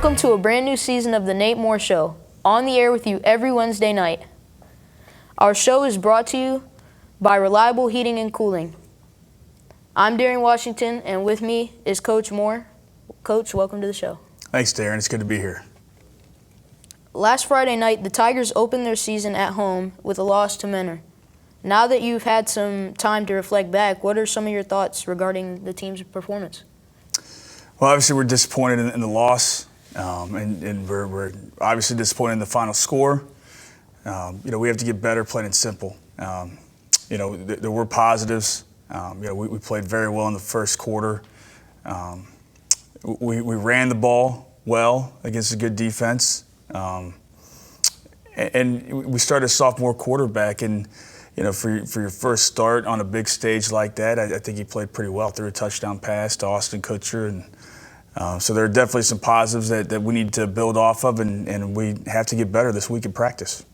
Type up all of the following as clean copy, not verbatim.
Welcome to a brand new season of The Nate Moore Show, on the air with you every Wednesday night. Our show is brought to you by Reliable Heating and Cooling. I'm Darren Washington, and with me is Coach Moore. Coach, welcome to the show. Thanks, Darren. It's good to be here. Last Friday night, the Tigers opened their season at home with a loss to Menor. Now that you've had some time to reflect back, what are some of your thoughts regarding the team's performance? Well, obviously we're disappointed in the loss, and we're obviously disappointed in the final score. We have to get better, plain and simple. There were positives. We played very well in the first quarter. We ran the ball well against a good defense. And we started a sophomore quarterback, and for your first start on a big stage like that, I think he played pretty well. Threw a touchdown pass to Austin Kutcher, and so there are definitely some positives that we need to build off of, and we have to get better this week in practice.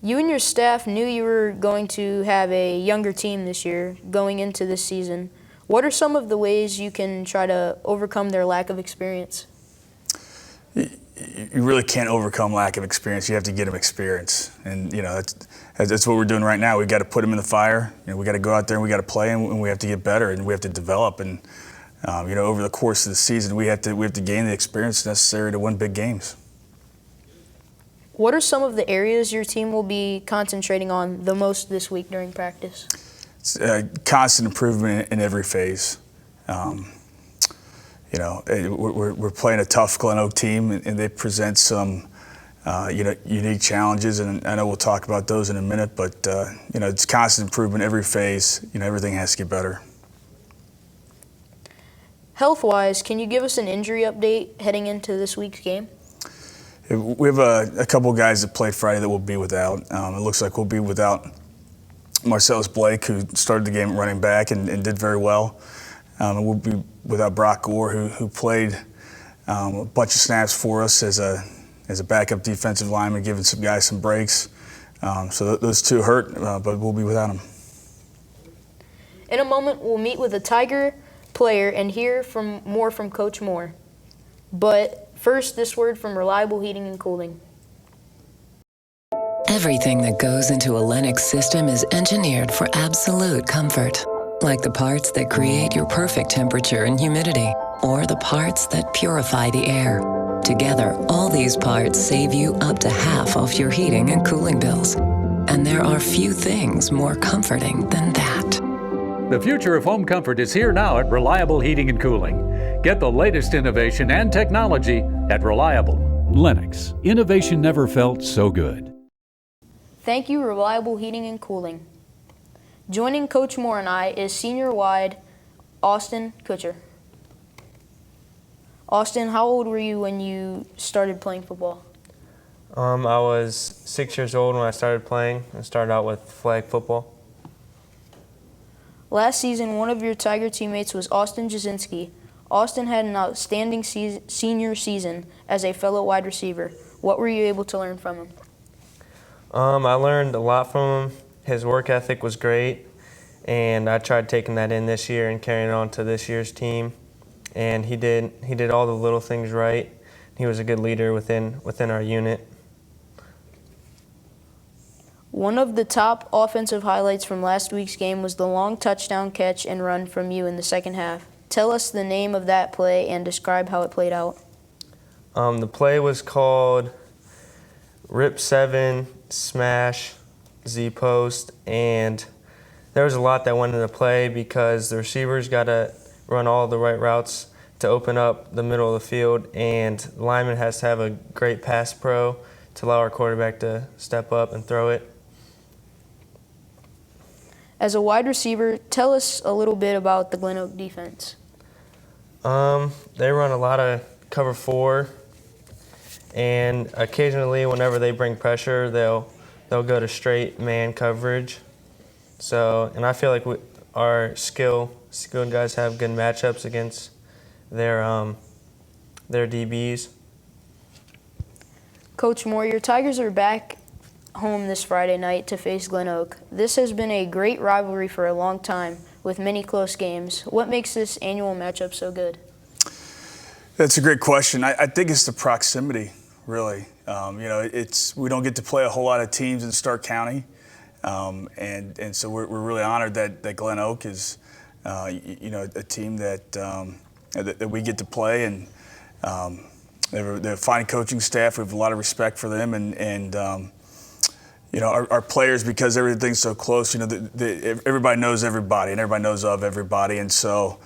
You and your staff knew you were going to have a younger team this year going into this season. What are some of the ways you can try to overcome their lack of experience? You really can't overcome lack of experience. You have to get them experience, and that's what we're doing right now. We've got to put them in the fire. We got to go out there and we got to play, and we have to get better, and we have to develop. And over the course of the season, we have to gain the experience necessary to win big games. What are some of the areas your team will be concentrating on the most this week during practice? It's constant improvement in every phase. We're playing a tough Glen Oak team, and they present some unique challenges, and I know we'll talk about those in a minute, but it's constant improvement every phase. Everything has to get better. Health-wise, can you give us an injury update heading into this week's game? We have a couple guys that played Friday that will be without. It looks like we'll be without Marcellus Blake, who started the game running back and did very well. And we'll be without Brock Gore, who played a bunch of snaps for us as a backup defensive lineman, giving some guys some breaks. So those two hurt, but we'll be without them. In a moment, we'll meet with a Tiger player and hear more from Coach Moore. But first, this word from Reliable Heating and Cooling. Everything that goes into a Lennox system is engineered for absolute comfort. Like the parts that create your perfect temperature and humidity, or the parts that purify the air. Together, all these parts save you up to half off your heating and cooling bills. And there are few things more comforting than that. The future of home comfort is here now at Reliable Heating and Cooling. Get the latest innovation and technology at Reliable. Lennox. Innovation never felt so good. Thank you, Reliable Heating and Cooling. Joining Coach Moore and I is senior wide Austin Kutcher. Austin, how old were you when you started playing football? I was 6 years old when I started playing. I started out with flag football. Last season, one of your Tiger teammates was Austin Jasinski. Austin had an outstanding senior season as a fellow wide receiver. What were you able to learn from him? I learned a lot from him. His work ethic was great, and I tried taking that in this year and carrying it on to this year's team. And he did all the little things right. He was a good leader within our unit. One of the top offensive highlights from last week's game was the long touchdown catch and run from you in the second half. Tell us the name of that play and describe how it played out. The play was called Rip 7 Smash Z-Post, and there was a lot that went into play because the receivers got to run all the right routes to open up the middle of the field, and the lineman has to have a great pass pro to allow our quarterback to step up and throw it. As a wide receiver, tell us a little bit about the Glen Oak defense. They run a lot of cover 4, and occasionally whenever they bring pressure, they'll go to straight man coverage. So, and I feel like our skilled guys have good matchups against their DBs. Coach Moore, your Tigers are back home this Friday night to face Glen Oak. This has been a great rivalry for a long time with many close games. What makes this annual matchup so good? That's a great question. I think it's the proximity, really. We don't get to play a whole lot of teams in Stark County, and so we're really honored that Glen Oak is, a team that we get to play, and they're a fine coaching staff. We have a lot of respect for them, and our players, because everything's so close. Everybody knows everybody, and everybody knows of everybody, and so.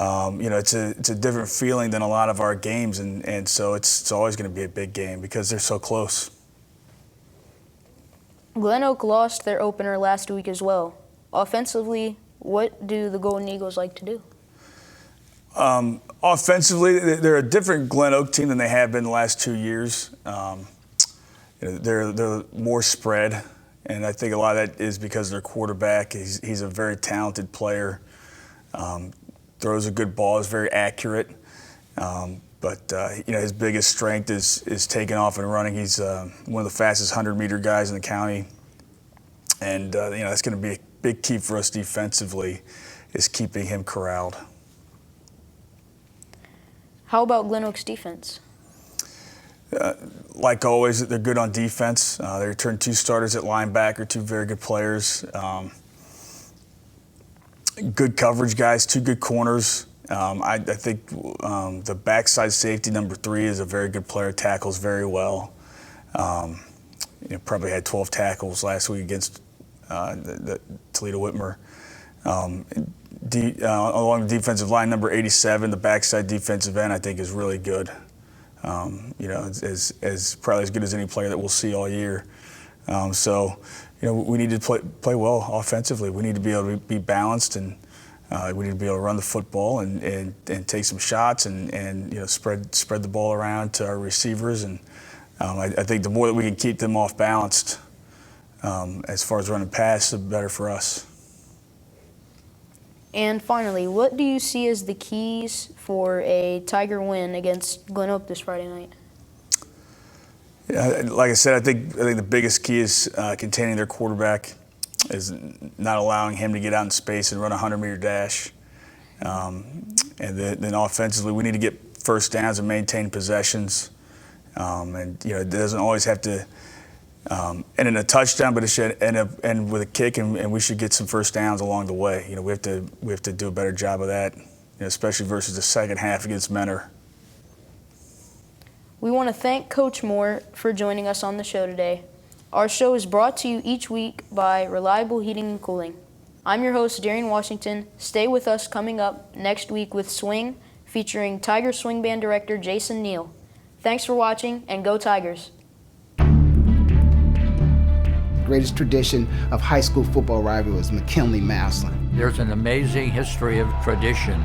It's a different feeling than a lot of our games, and so it's always going to be a big game because they're so close. Glen Oak lost their opener last week as well. Offensively, what do the Golden Eagles like to do? Offensively, they're a different Glen Oak team than they have been the last 2 years. They're more spread, and I think a lot of that is because their quarterback. He's a very talented player. Throws a good ball, is very accurate, but his biggest strength is taking off and running. He's one of the fastest 100-meter guys in the county, and that's going to be a big key for us defensively, is keeping him corralled. How about Glen Oak's defense? Like always, they're good on defense. They returned 2 starters at linebacker, 2 very good players. Good coverage guys, 2 good corners. I think the backside safety, number 3, is a very good player, tackles very well. Probably had 12 tackles last week against the Toledo Whitmer. Along the defensive line, number 87, the backside defensive end, I think is really good. As probably as good as any player that we'll see all year. We need to play well offensively. We need to be able to be balanced, and we need to be able to run the football and take some shots and spread the ball around to our receivers. And I think the more that we can keep them off balanced as far as running past, the better for us. And finally, what do you see as the keys for a Tiger win against Glen Oak this Friday night? Yeah, like I said, I think the biggest key is containing their quarterback, is not allowing him to get out in space and run a 100-meter dash. And then offensively, we need to get first downs and maintain possessions. It doesn't always have to end in a touchdown, but it should end with a kick, and we should get some first downs along the way. We have to do a better job of that, especially versus the second half against Mentor. We want to thank Coach Moore for joining us on the show today. Our show is brought to you each week by Reliable Heating and Cooling. I'm your host, Darian Washington. Stay with us coming up next week with Swing, featuring Tiger Swing Band Director Jason Neel. Thanks for watching, and go Tigers. Greatest tradition of high school football rivalry was McKinley Massillon. There's an amazing history of tradition.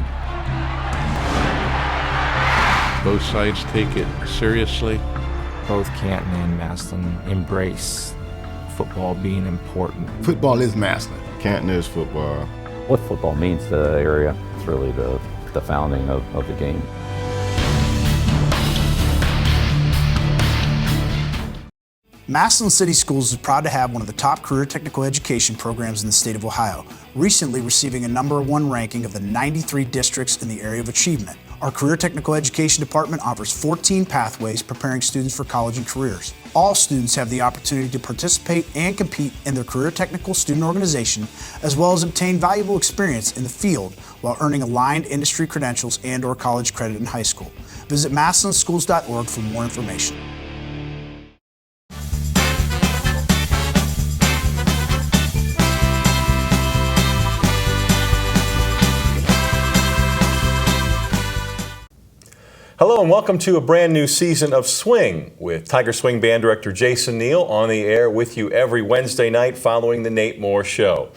Both sides take it seriously. Both Canton and Massillon embrace football being important. Football is Massillon. Canton is football. What football means to the area, it's really the founding of the game. Massillon City Schools is proud to have one of the top career technical education programs in the state of Ohio, recently receiving a #1 ranking of the 93 districts in the area of achievement. Our Career Technical Education Department offers 14 pathways preparing students for college and careers. All students have the opportunity to participate and compete in their career technical student organization, as well as obtain valuable experience in the field while earning aligned industry credentials and/or college credit in high school. Visit massillonschools.org for more information. Hello and welcome to a brand new season of Swing with Tiger Swing Band Director Jason Neel on the air with you every Wednesday night following the Nate Moore Show.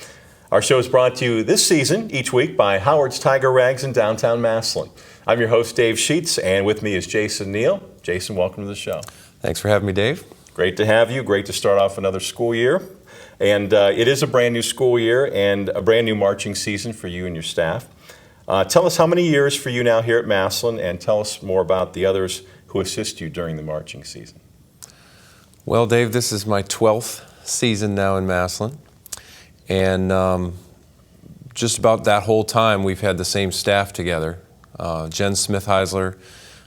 Our show is brought to you this season each week by Howard's Tiger Rags in downtown Massillon. I'm your host Dave Sheets, and with me is Jason Neel. Jason, welcome to the show. Thanks for having me, Dave. Great to have you. Great to start off another school year. And it is a brand new school year and a brand new marching season for you and your staff. Tell us how many years for you now here at Massillon, and tell us more about the others who assist you during the marching season. Well, Dave, this is my 12th season now in Massillon, and just about that whole time we've had the same staff together. Jen Smith-Heisler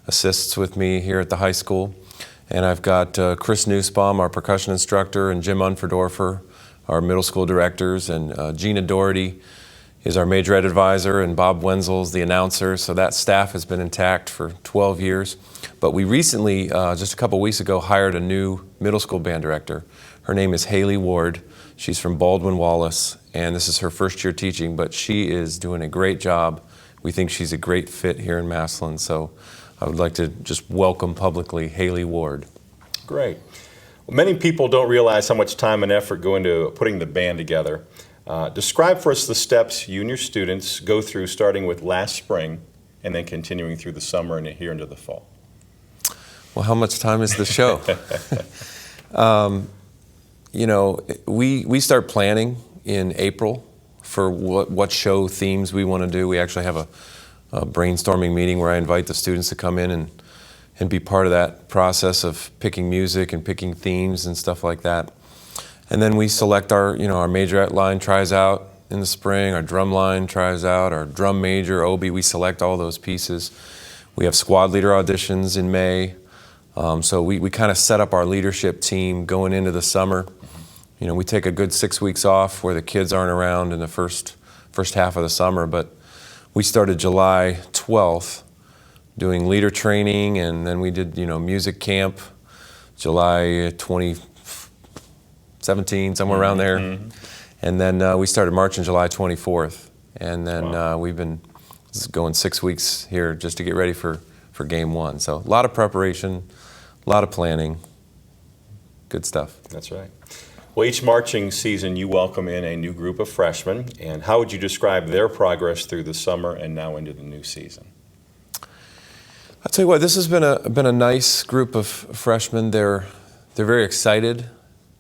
assists with me here at the high school. And I've got Chris Nussbaum, our percussion instructor, and Jim Unferdorfer, our middle school directors, and Gina Doherty is our major ed advisor, and Bob Wenzel's the announcer. So that staff has been intact for 12 years. But we recently, just a couple weeks ago, hired a new middle school band director. Her name is Haley Ward. She's from Baldwin Wallace, and this is her first year teaching, but she is doing a great job. We think she's a great fit here in Massillon. So I would like to just welcome publicly Haley Ward. Great. Well, many people don't realize how much time and effort go into putting the band together. Describe for us the steps you and your students go through, starting with last spring and then continuing through the summer and here into the fall. Well, how much time is the show? You know, we start planning in April for what show themes we want to do. We actually have a brainstorming meeting where I invite the students to come in and be part of that process of picking music and picking themes and stuff like that. And then we select our majorette line tries out in the spring, our drum line tries out, our drum major, oboe, we select all those pieces. We have squad leader auditions in May. So we kind of set up our leadership team going into the summer. You know, we take a good 6 weeks off where the kids aren't around in the first half of the summer, but we started July 12th doing leader training, and then we did, music camp July 2017, somewhere around there. And then we started marching July 24th. And then we've been going 6 weeks here just to get ready for game one. So a lot of preparation, a lot of planning, good stuff. That's right. Well, each marching season you welcome in a new group of freshmen. And how would you describe their progress through the summer and now into the new season? I'll tell you what, this has been a nice group of freshmen. They're very excited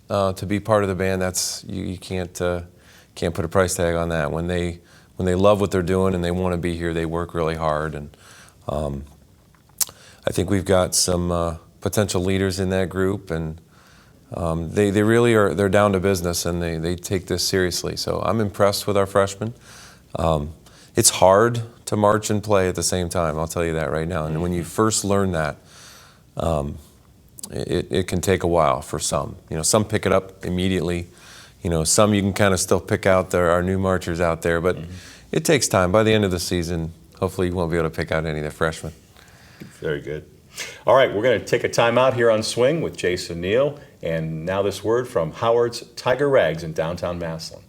to be part of the band. That's you can't put a price tag on that. When they love what they're doing and they want to be here, they work really hard. And I think we've got some potential leaders in that group, and they really are. They're down to business, and they take this seriously. So I'm impressed with our freshmen. It's hard to march and play at the same time. I'll tell you that right now. And when you first learn that, it can take a while for some. Some pick it up immediately. Some you can kind of still pick out. There are new marchers out there, but it takes time. By the end of the season, hopefully you won't be able to pick out any of the freshmen. Very good. All right, we're going to take a time out here on Swing with Jason Neel. And now this word from Howard's Tiger Rags in downtown Massillon.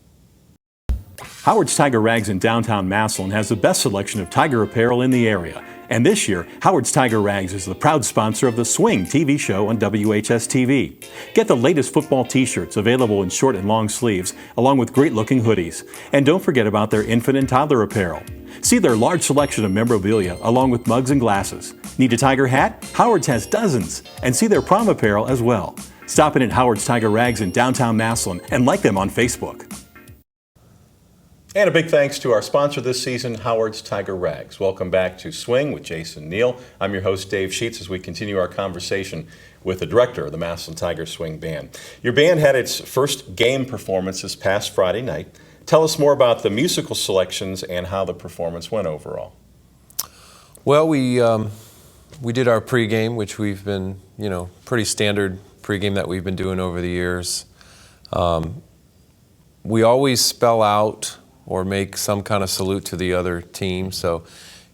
Howard's Tiger Rags in downtown Massillon has the best selection of tiger apparel in the area. And this year, Howard's Tiger Rags is the proud sponsor of the Swing TV show on WHS-TV. Get the latest football t-shirts available in short and long sleeves, along with great-looking hoodies. And don't forget about their infant and toddler apparel. See their large selection of memorabilia, along with mugs and glasses. Need a tiger hat? Howard's has dozens. And see their prom apparel as well. Stop in at Howard's Tiger Rags in downtown Massillon and like them on Facebook. And a big thanks to our sponsor this season, Howard's Tiger Rags. Welcome back to Swing with Jason Neel. I'm your host, Dave Sheets, as we continue our conversation with the director of the Massillon Tiger Swing Band. Your band had its first game performance this past Friday night. Tell us more about the musical selections and how the performance went overall. Well, we did our pregame, which we've been, pretty standard pregame that we've been doing over the years. We always spell out or make some kind of salute to the other team. So,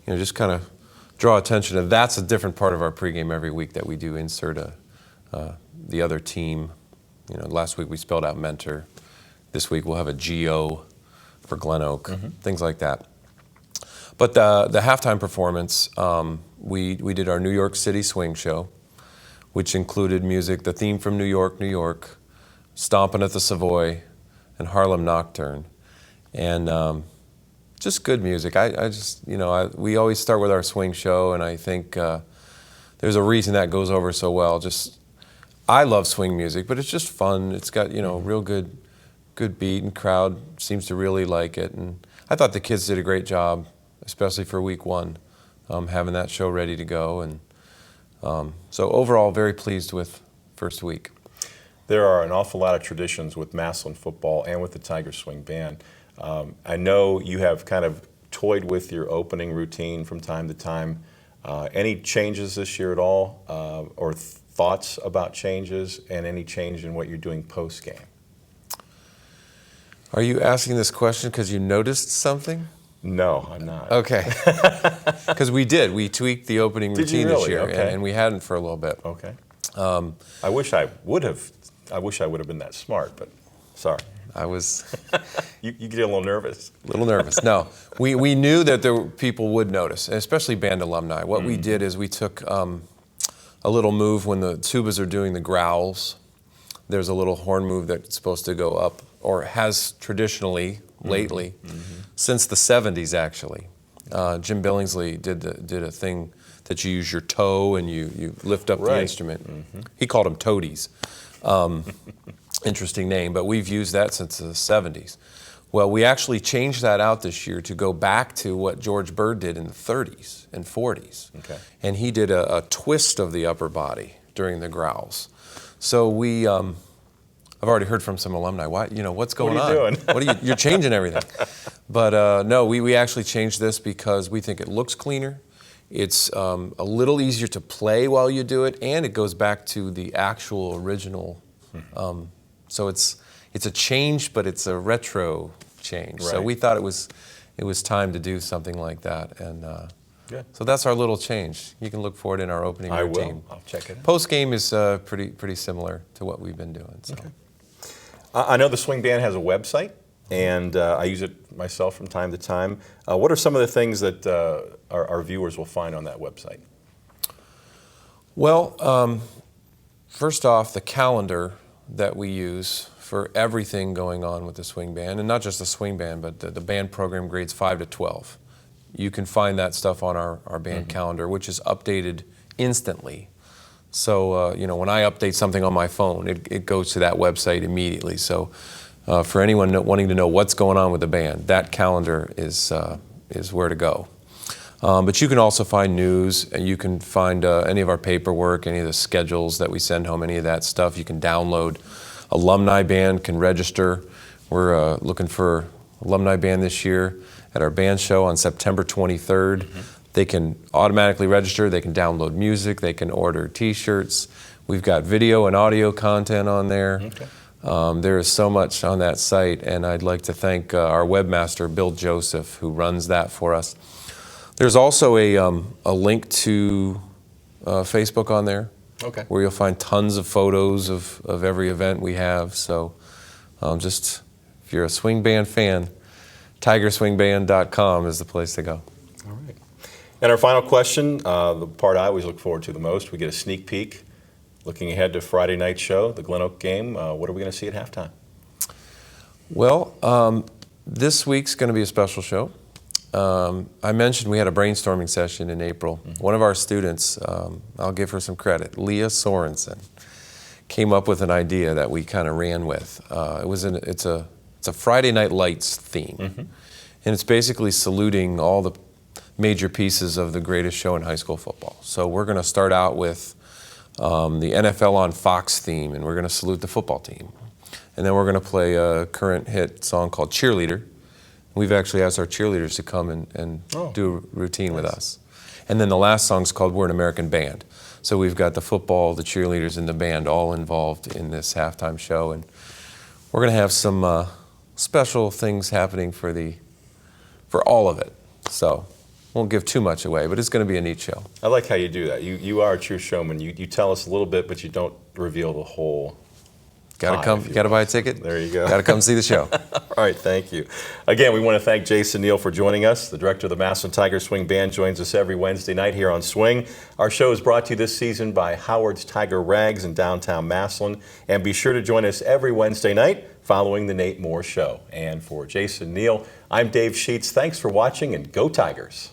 just kind of draw attention to that's a different part of our pregame every week that we do insert the other team. Last week we spelled out mentor. This week we'll have a GO for Glen Oak, things like that. But the halftime performance, we did our New York City Swing Show, which included music, the theme from New York, New York, Stompin' at the Savoy, and Harlem Nocturne. And just good music. We always start with our swing show, and I think there's a reason that goes over so well. I love swing music, but it's just fun. It's got, real good beat, and crowd seems to really like it. And I thought the kids did a great job, especially for week one, having that show ready to go. And so overall, very pleased with first week. There are an awful lot of traditions with Massillon football and with the Tiger Swing Band. I know you have kind of toyed with your opening routine from time to time. Any changes this year at all, or thoughts about changes, and any change in what you're doing post-game? Are you asking this question because you noticed something? No, I'm not. Okay. Because we did. We tweaked the opening routine this year, Okay. and we hadn't for a little bit. Okay. I wish I would have been that smart, but sorry. I was. you get a little nervous. A little nervous. No, we knew that people would notice, especially band alumni. What we did is we took a little move when the tubas are doing the growls. There's a little horn move that's supposed to go up, or has traditionally, lately, since the 70s actually. Jim Billingsley did a thing that you use your toe and you lift up the instrument. He called them toadies. Interesting name, but we've used that since the 70s. Well, we actually changed that out this year to go back to what George Bird did in the 30s and 40s. Okay. And he did a twist of the upper body during the growls. So we, I've already heard from some alumni, what's going on? What are you doing? You're changing everything. But no, we actually changed this because we think it looks cleaner. It's a little easier to play while you do it, and it goes back to the actual original. So it's a change, but it's a retro change. Right. So we thought it was time to do something like that, and so that's our little change. You can look for it in our opening routine. I will. I'll check it out. Post game is pretty similar to what we've been doing. So. Okay. I know the Swing Band has a website, and I use it myself from time to time. What are some of the things that our viewers will find on that website? Well, first off, the calendar that we use for everything going on with the Swing Band, and not just the Swing Band, but the band program grades 5 to 12. You can find that stuff on our band calendar, which is updated instantly. So, when I update something on my phone, it goes to that website immediately. So, for anyone wanting to know what's going on with the band, that calendar is where to go. But you can also find news, and you can find any of our paperwork, any of the schedules that we send home, any of that stuff. You can download. Alumni band can register. We're looking for alumni band this year at our band show on September 23rd. They can automatically register. They can download music. They can order T-shirts. We've got video and audio content on there. Okay. There is so much on that site, and I'd like to thank our webmaster, Bill Joseph, who runs that for us. There's also a link to Facebook on there, where you'll find tons of photos of every event we have. So just, if you're a Swing Band fan, tigerswingband.com is the place to go. All right. And our final question, the part I always look forward to the most, we get a sneak peek. Looking ahead to Friday night show, the Glen Oak game, what are we going to see at halftime? Well, this week's going to be a special show. I mentioned we had a brainstorming session in April. One of our students, I'll give her some credit, Leah Sorensen, came up with an idea that we kind of ran with. It's a Friday Night Lights theme, and it's basically saluting all the major pieces of the greatest show in high school football. So we're going to start out with the NFL on Fox theme, and we're going to salute the football team. And then we're going to play a current hit song called Cheerleader. We've actually asked our cheerleaders to come and do a routine with us. And then the last song's called We're an American Band. So we've got the football, the cheerleaders, and the band all involved in this halftime show. And we're going to have some special things happening for all of it. So won't give too much away, but it's going to be a neat show. I like how you do that. You are a true showman. You tell us a little bit, but you don't reveal the whole. Gotta buy a ticket. There you go. Gotta come see the show. All right, thank you. Again, we want to thank Jason Neel for joining us. The director of the Massillon Tiger Swing Band joins us every Wednesday night here on Swing. Our show is brought to you this season by Howard's Tiger Rags in downtown Massillon. And be sure to join us every Wednesday night following the Nate Moore Show. And for Jason Neel, I'm Dave Sheets. Thanks for watching, and go Tigers.